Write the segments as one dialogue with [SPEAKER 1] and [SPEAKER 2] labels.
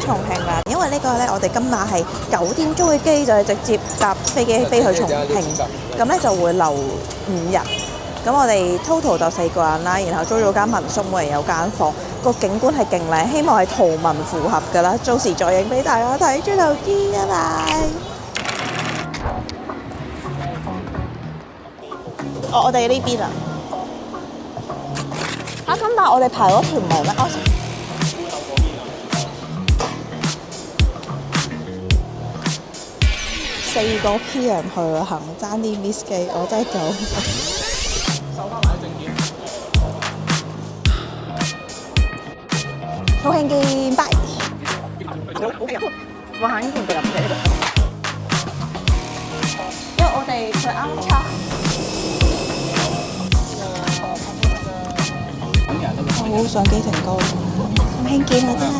[SPEAKER 1] 重慶啦，因為呢個呢，我哋今晚係9點鐘嘅機，就係直接搭飛機飛去重慶，咁呢就會留5日。咁我哋 total 就4個人啦，然後租咗間民宿，每人有間房，個景觀係勁靚，希望係圖文符合㗎啦。到時再影俾大家睇，轉頭見，拜拜。我哋呢邊啊。咁但係我哋排嗰條唔係咩？4個 P 人去旅行，爭啲 miss 機，我真係走。收翻埋啲證件。重慶見，拜。我肯定入嘅。因為我哋佢啱測。好相機成功，重慶見啊！真係。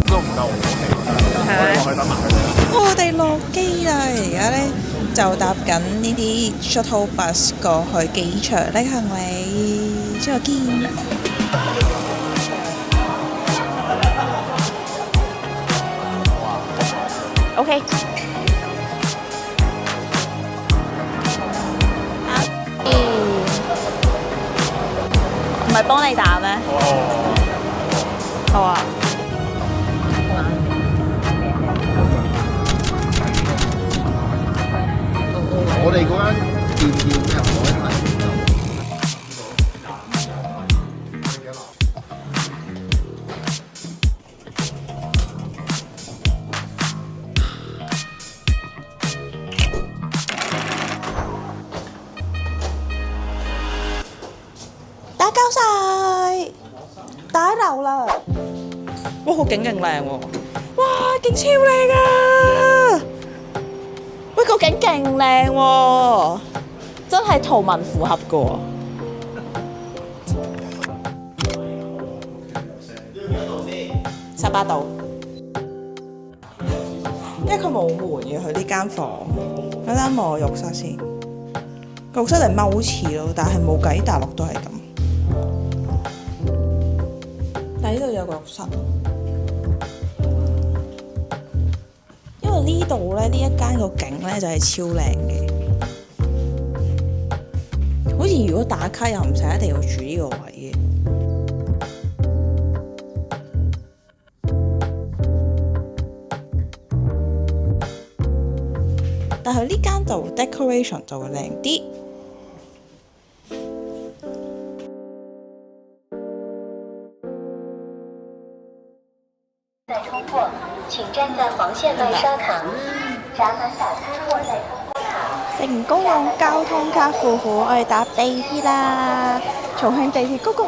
[SPEAKER 2] 都唔夠火氣，我去等埋佢哋。
[SPEAKER 1] 我哋落機啦，而家咧就搭緊呢啲 shuttle bus 過去機場拎行李，之後見。OK。唔係幫你打咩？好啊。
[SPEAKER 2] 我哋嗰間店叫咩？海苔。
[SPEAKER 1] 打交晒，打流啦！哇，個景勁靚喎！哇，景超靚啊！喂，個景勁靚喎，真係圖文符合嘅喎。18度，因為佢冇門嘅，佢呢間房。等陣望浴室先，個浴室嚟踎廁咯，但係冇計，大陸都係咁。但係呢度有個浴室，因為呢度咧呢一間個景咧就係超靚嘅，好似如果打卡又唔使一定要住呢個位嘅。但係呢間就 decoration 就會靚啲。
[SPEAKER 3] 請站在黃線內刷卡，閘門打開或再通過卡。
[SPEAKER 1] 成功用交通卡付款，我哋搭地鐵啦！重慶地鐵，Go Go！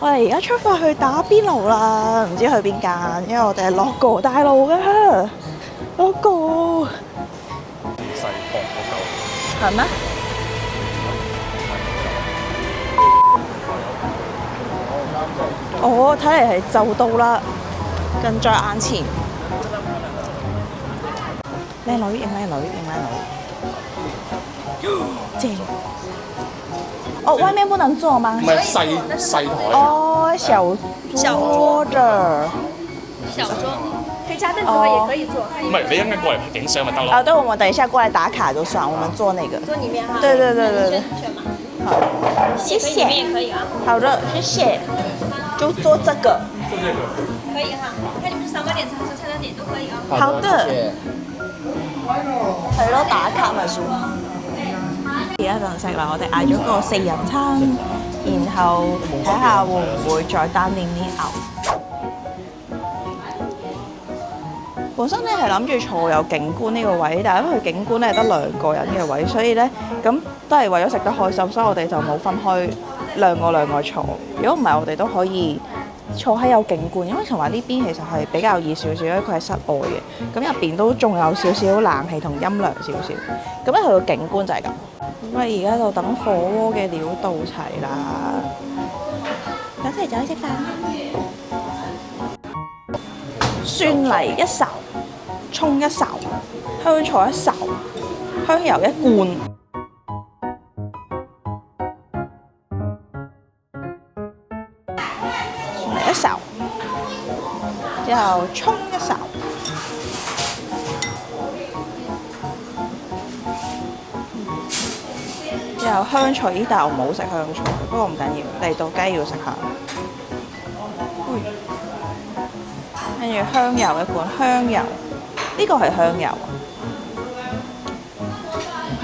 [SPEAKER 1] 我哋而家出發去打邊爐啦，唔知去邊間，因為我哋係樂哥大路㗎，樂哥。
[SPEAKER 2] 細殼嗰嚿。
[SPEAKER 1] 係咩？哦，睇嚟係就到啦，近在眼前。靚女，影靚女，影靚女。正。哦，外面不能坐嗎？
[SPEAKER 2] 唔係細台。
[SPEAKER 1] 哦，小桌子。
[SPEAKER 4] 小桌，可以加凳子的也可以坐。
[SPEAKER 2] 唔係，你一陣間過嚟影相咪得咯。
[SPEAKER 1] 啊，對，我們等一下過來打卡就算，我們坐那個。
[SPEAKER 4] 坐裡面哈。
[SPEAKER 1] 對對對對對。
[SPEAKER 4] 選嘛。
[SPEAKER 1] 好，謝謝。
[SPEAKER 4] 裡面也可以啊。
[SPEAKER 1] 好的，謝謝。就做這個。
[SPEAKER 4] 可以哈，看你們是3個點還是菜單點都可以啊。
[SPEAKER 1] 好的。係咯，打卡咪算。而家就食啦，我哋嗌咗個4人餐，然後睇下會唔會再單點啲牛。本身咧係諗住坐有景觀呢個位，但係因為佢景觀咧係得2個人嘅位，所以咧咁都係為咗食得開心，所以我哋就冇分開兩個坐。如果唔係，我哋都可以坐喺有景觀，因為同埋呢邊其實係比較熱少少，因為佢係室外嘅，咁入邊都仲有少少冷氣同陰涼少少。咁咧佢個景觀就係咁。咁啊而家就等火鍋嘅料到齊啦，咁嚟走去食飯。蒜泥一勺，葱一勺，香菜一勺，香油一罐。一勺，之後葱一勺，之後香菜呢，但係我唔好食香菜，不過唔緊要，嚟到雞要食下。跟住香油一罐，香油呢個係香油，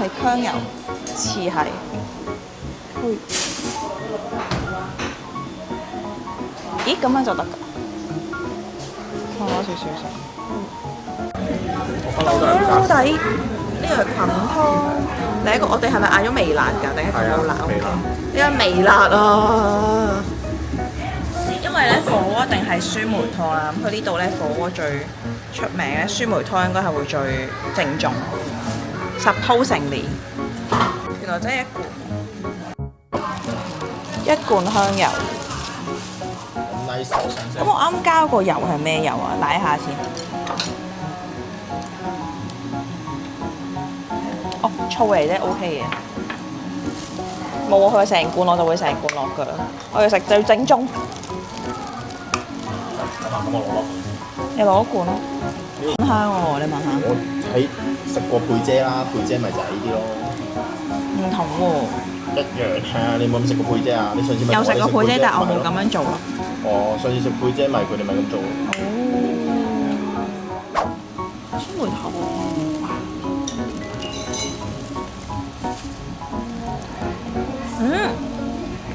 [SPEAKER 1] 係香油，似係。咦，咁樣就得㗎，放多少少食。煲底呢個係菌湯，第一個我哋係咪嗌咗微辣㗎？定係冇辣？呢個微辣啊！因為咧火鍋一定係酸梅湯啦，咁佢呢度咧火鍋最出名咧，酸梅湯應該係會最正宗。Supposedly，原來真係一罐香油。咁我啱加個油係咩油啊？舐下先。哦，醋嚟啫 ，OK 嘅。冇佢話成罐，我就會成罐落㗎啦。我要食最正宗。
[SPEAKER 2] 咁我攞咯。
[SPEAKER 1] 你攞一罐咯。香喎，你聞下。
[SPEAKER 2] 我喺食過佩姐啦，佩姐咪就係呢啲咯。
[SPEAKER 1] 唔同喎。
[SPEAKER 2] 一樣啊！你冇咁食過佩姐啊？你上次咪
[SPEAKER 1] 有食過佩姐，但係我冇咁樣做咯。
[SPEAKER 2] 哦，上次食佩姐咪佢哋咪咁做咯。
[SPEAKER 1] 哦，酸梅頭。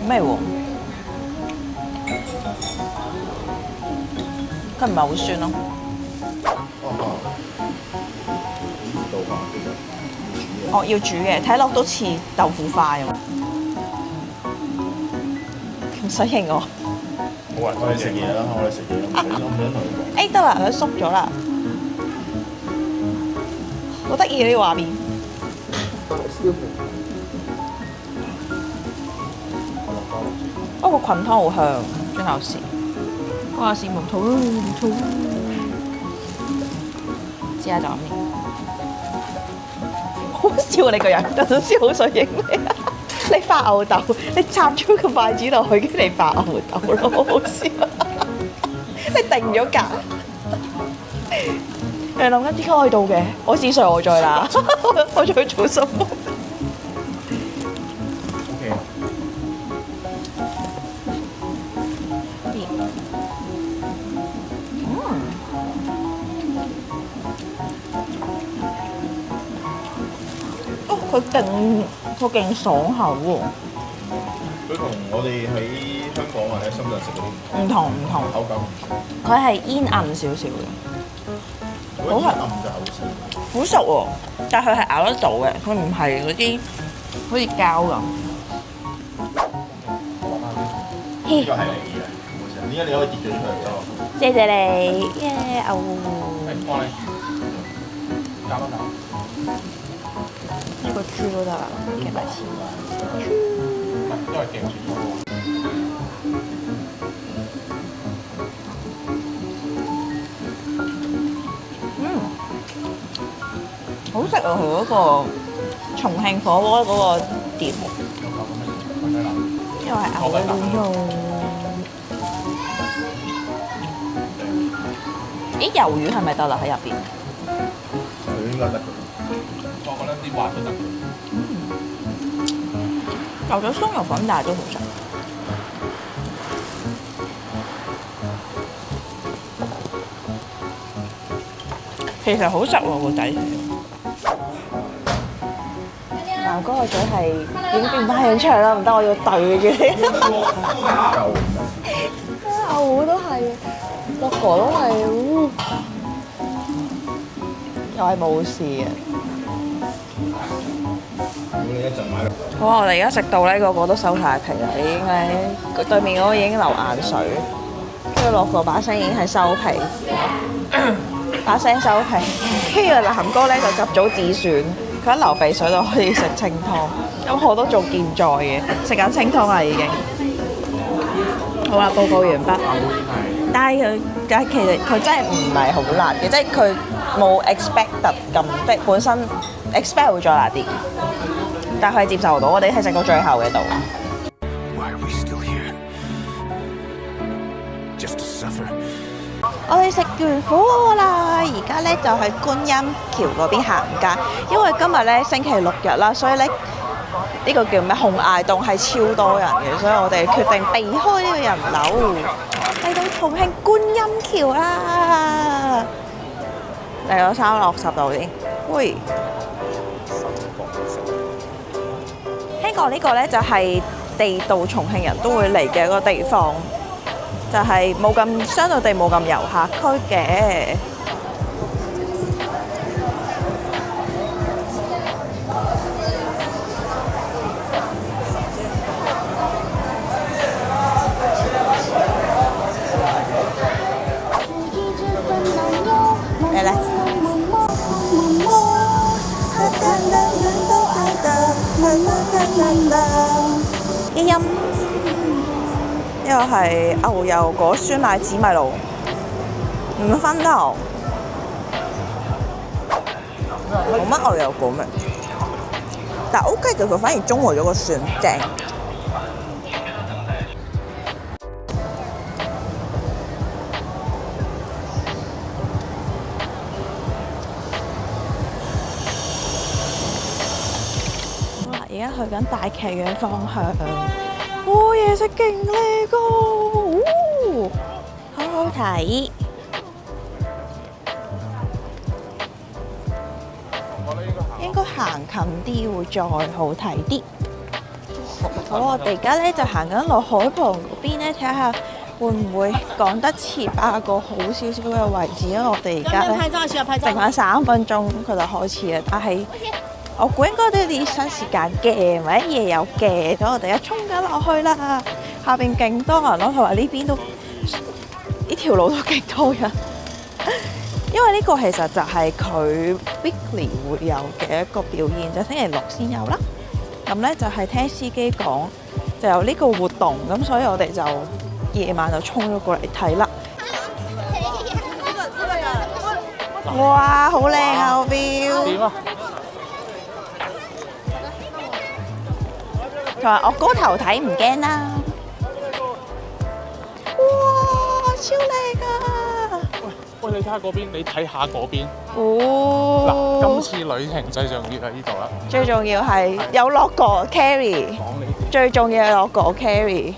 [SPEAKER 1] 咩喎？佢唔係好酸咯。哦，要煮嘅，睇落都似豆腐花咁。唔使認我。
[SPEAKER 2] 好啊，我哋食嘢啦，我哋食嘢啦，我唔想同你講。
[SPEAKER 1] 誒得啦，佢縮咗啦。好得意呢個畫面。不過菌湯好香，轉頭試。哇！試毛肚，毛肚。試下就咁樣。好笑啊！你個人，有陣時好想影你啊！你發吽豆，你插咗個筷子落去，跟住你發吽豆咯，好好笑！你定咗格。你諗緊點解我喺度嘅？我史上我在啦，我仲要做什麼？佢勁爽口喎！
[SPEAKER 2] 佢同我哋喺香港或者深圳食嗰啲
[SPEAKER 1] 唔同，
[SPEAKER 2] 口感。
[SPEAKER 1] 佢係煙韌少少嘅，好係
[SPEAKER 2] 暗就好食。
[SPEAKER 1] 好熟喎，但係佢係咬得到嘅，佢唔係嗰啲好似膠咁。
[SPEAKER 2] 呢個係你嘅，冇錯。點解你可以跌咗出嚟咗？
[SPEAKER 1] 謝謝你，耶！
[SPEAKER 2] 幫你加多嚿。
[SPEAKER 1] 呢個豬都得啦，幾埋錢？
[SPEAKER 2] 因為勁住
[SPEAKER 1] 好食啊！佢嗰個重慶火鍋嗰個碟，因為係牛肉。咦，魷魚係咪得啦？喺入邊？
[SPEAKER 2] 佢應該得嘅。
[SPEAKER 5] 我覺得啲滑都得。
[SPEAKER 1] 留咗鬆肉粉，但係都好食。其實好食喎個底。嗱，嗰個嘴係已經變翻樣出嚟啦，唔得，我要對嘅。牛糊都係，個河都係，又係冇事嘅。好啊！我哋而家食到呢個個都收晒皮啦，已經係對面嗰個已經流眼水。跟住落個把聲已經係收皮，把聲收皮。跟住南哥咧就及早自選，佢一流鼻水就可以食清湯。咁我都做健在嘅，食緊清湯啦已經。好啦，報告完畢。但係其實佢真係唔係好辣嘅，即係佢冇 expect 咁，即係本身 expect 會再辣啲，但係佢係接受到。我哋係食到最後嘅度。我哋食完火鍋啦，而家咧就去觀音橋嗰邊行街，因為今日咧星期六日啦，所以咧呢個叫咩紅崖洞係超多人嘅，所以我哋決定避開呢個人流，嚟到重慶觀音橋啦，嚟到360度先。喂，聽講呢個咧就係地道重慶人都會嚟嘅一個地方。就係冇咁相對地冇咁遊客區嘅。咩咧？音音。呢個係牛油果酸奶紫米露，5分糖，冇乜牛油果味，但 OK 嘅，佢反而中和咗個酸，正。好啦，而家去緊大劇院方向。哇！嘢食勁靚個，好好睇。應該行近啲會再好睇啲。好，我哋而家咧就行緊落海旁嗰邊咧，睇下會唔會趕得切個好少少嘅位置。因為我哋而家咧剩翻3分鐘，佢就開始啦。但係我估應該都有啲新時間嘅，或者夜有嘅，所以我哋一衝緊落去啦。下邊勁多人咯，同埋呢邊都呢條路都勁多人。因為呢個其實就係佢 weekly 會有嘅一個表演，就星期六先有啦。咁咧就係聽司機講就有呢個活動，咁所以我哋就夜晚就衝咗過嚟睇啦。哇！好靚啊個 view。點啊？同埋我高頭睇唔驚啦！哇，超靚啊！
[SPEAKER 5] 喂，你睇下嗰邊，你睇下嗰邊。
[SPEAKER 1] 哦！
[SPEAKER 5] 嗱，今次旅程最重要係呢度啦。
[SPEAKER 1] 最重要係有落個 carry， 最重要係落個 carry，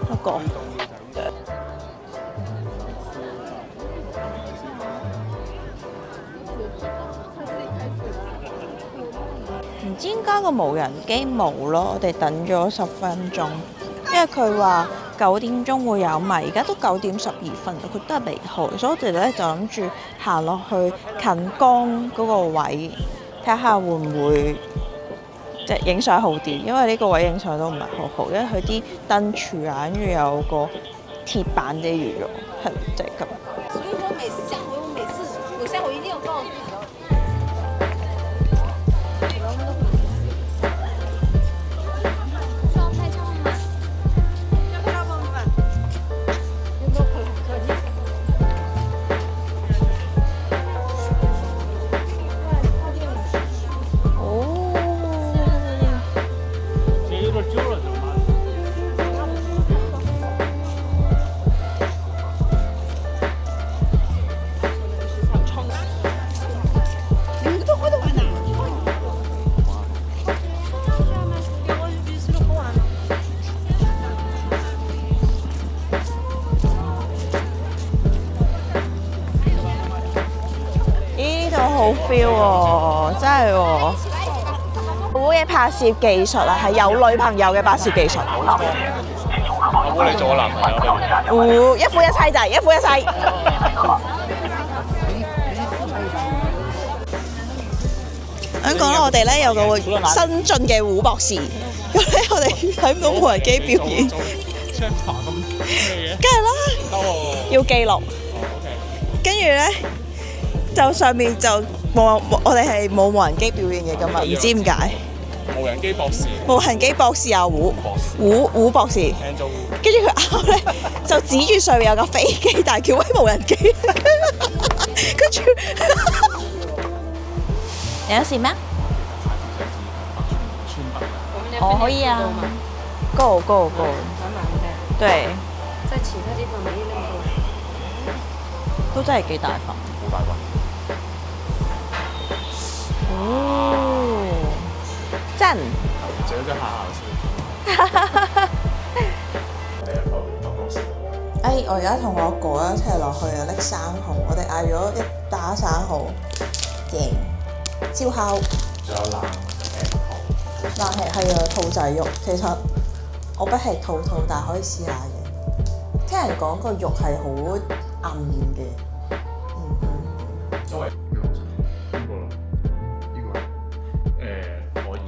[SPEAKER 1] 落個。唔知點解個無人機冇咯，我哋等咗10分鐘，因為佢話9點鐘會有埋，而家都9點12分，佢都係離開，所以我哋咧就諗住行落去近江嗰個位，睇下會唔會即係影相好啲，因為呢個位影相都唔係好好，因為佢啲燈柱啊，跟住有個鐵板遮住咗，係就係咁。
[SPEAKER 4] 所以我下回一定要告訴你。
[SPEAKER 1] 好 feel 喎，真係喎！好嘅拍攝技術啊，係有女朋友嘅拍攝技術。
[SPEAKER 5] 我幫你做個男朋友。
[SPEAKER 1] 一夫一妻制，一夫一妻。香港咧，我哋咧有個新進嘅胡博士，咁咧我哋睇唔到無人機表演，
[SPEAKER 5] chapter 咁咩嘅？
[SPEAKER 1] 梗係啦，
[SPEAKER 5] 哦，
[SPEAKER 1] 要記錄。
[SPEAKER 5] 哦，OK。
[SPEAKER 1] 跟住咧，就上面就我哋係冇無人機表演嘅今日，唔知點解。
[SPEAKER 5] 無人機博士。
[SPEAKER 1] 無人機博士啊，胡
[SPEAKER 5] 博士。
[SPEAKER 1] 胡博士。
[SPEAKER 5] Angel。
[SPEAKER 1] 跟住佢拗咧，就指住上面有架飛機，但係叫威無人機。跟住有事咩？哦，可以啊。Go go go。對。
[SPEAKER 6] 在其他地方沒任何。
[SPEAKER 1] 都真係幾大份。
[SPEAKER 5] 好大份。
[SPEAKER 1] 哦，真。
[SPEAKER 5] 這個下校先。我哋一個辦公室。
[SPEAKER 1] 我而家同我哥一齊落去啊！拎生蠔，我哋嗌咗一打生蠔，贏燒烤。
[SPEAKER 5] 仲有冷嘅
[SPEAKER 1] 冷氣係啊，兔仔肉。其實我不吃兔，但係可以試下嘅。聽人講個肉係好韌嘅。
[SPEAKER 5] 因為呢個咯，呢個可以。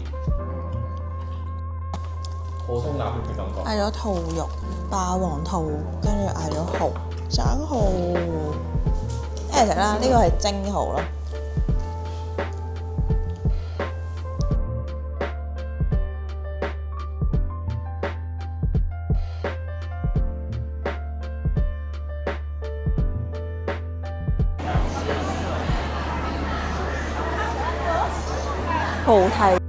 [SPEAKER 5] 普通鴨血嘅感覺。
[SPEAKER 1] 嗌咗兔肉、霸王兔，跟住嗌咗蠔、生蠔。一齊食啦！呢個係蒸蠔咯。好睇。